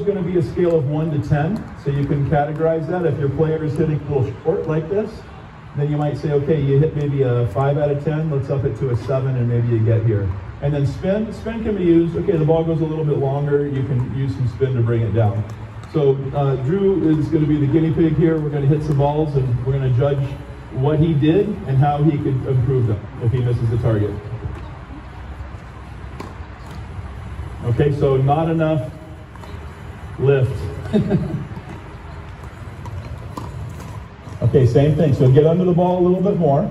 going to be a scale of 1 to 10, so you can categorize that. If your player is hitting a little short like this, then you might say, okay, you hit maybe a 5 out of 10, let's up it to a 7, and maybe you get here. And then spin can be used, okay, the ball goes a little bit longer, you can use some spin to bring it down. So Drew is going to be the guinea pig here. We're going to hit some balls, and we're going to judge what he did and how he could improve them if he misses the target. Okay, so not enough lift. Okay, same thing. So get under the ball a little bit more.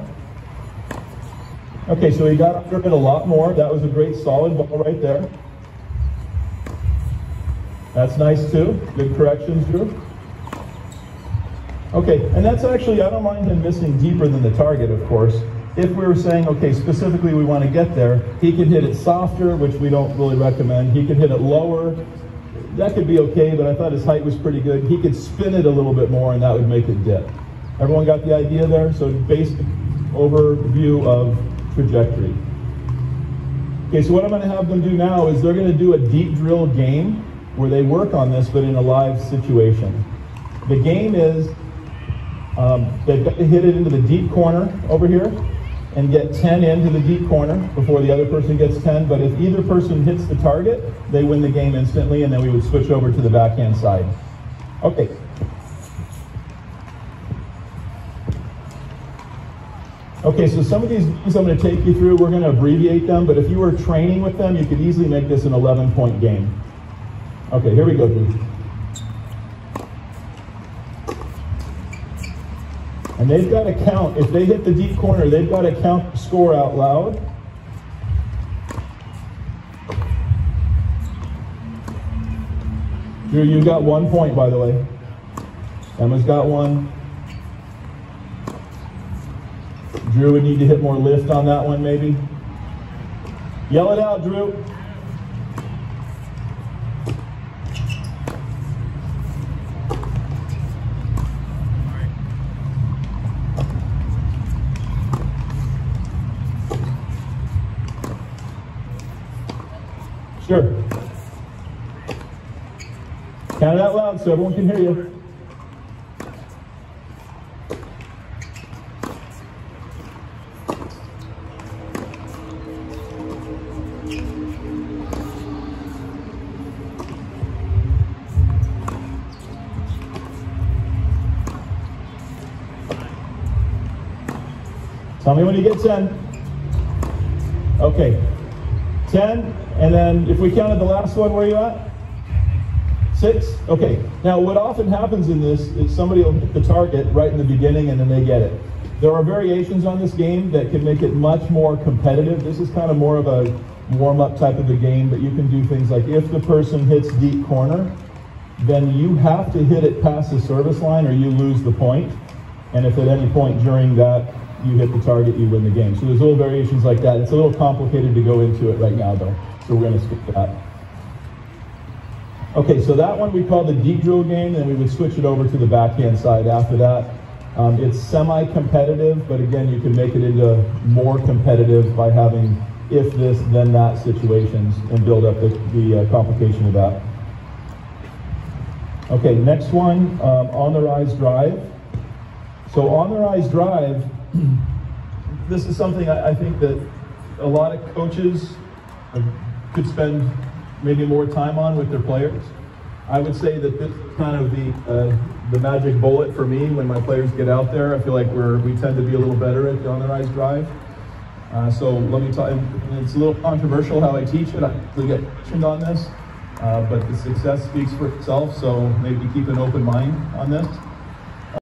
Okay, so he got under it a lot more. That was a great solid ball right there. That's nice too. Good corrections, Drew. Okay, and that's actually, I don't mind him missing deeper than the target, of course. If we were saying, okay, specifically we want to get there, he could hit it softer, which we don't really recommend. He could hit it lower. That could be okay, but I thought his height was pretty good. He could spin it a little bit more, and that would make it dip. Everyone got the idea there? So basic overview of trajectory. Okay, so what I'm going to have them do now is they're going to do a deep drill game where they work on this, but in a live situation. The game is they've got to hit it into the deep corner over here and get 10 into the deep corner before the other person gets 10, but if either person hits the target, they win the game instantly, and then we would switch over to the backhand side. Okay. Okay, so some of these things I'm going to take you through, we're going to abbreviate them, but if you were training with them, you could easily make this an 11-point game. Okay, here we go, Drew. And they've got to count, if they hit the deep corner, they've got to count the score out loud. Drew, you got 1 point, by the way. Emma's got 1. Drew would need to hit more lift on that one, maybe. Yell it out, Drew. Sure. Count it out loud so everyone can hear you. Tell me when you get 10. Okay. 10, and then if we counted the last one, where are you at? 6? Okay. Now what often happens in this is somebody will hit the target right in the beginning and then they get it. There are variations on this game that can make it much more competitive. This is kind of more of a warm-up type of a game, but you can do things like if the person hits deep corner, then you have to hit it past the service line or you lose the point. And if at any point during that you hit the target, you win the game. So there's little variations like that. It's a little complicated to go into it right now though, so we're going to skip that. Okay, so that one we call the deep drill game, and we would switch it over to the backhand side after that. It's semi-competitive, but again, you can make it into more competitive by having if this, then that situations and build up the complication of that. Okay, next one, on the rise drive. So on the rise drive, this is something I think that a lot of coaches could spend maybe more time on with their players. I would say that this is kind of the magic bullet for me when my players get out there. I feel like we tend to be a little better at the on the rise drive. So let me talk, it's a little controversial how I teach it. I usually get questioned on this, but the success speaks for itself, so maybe keep an open mind on this.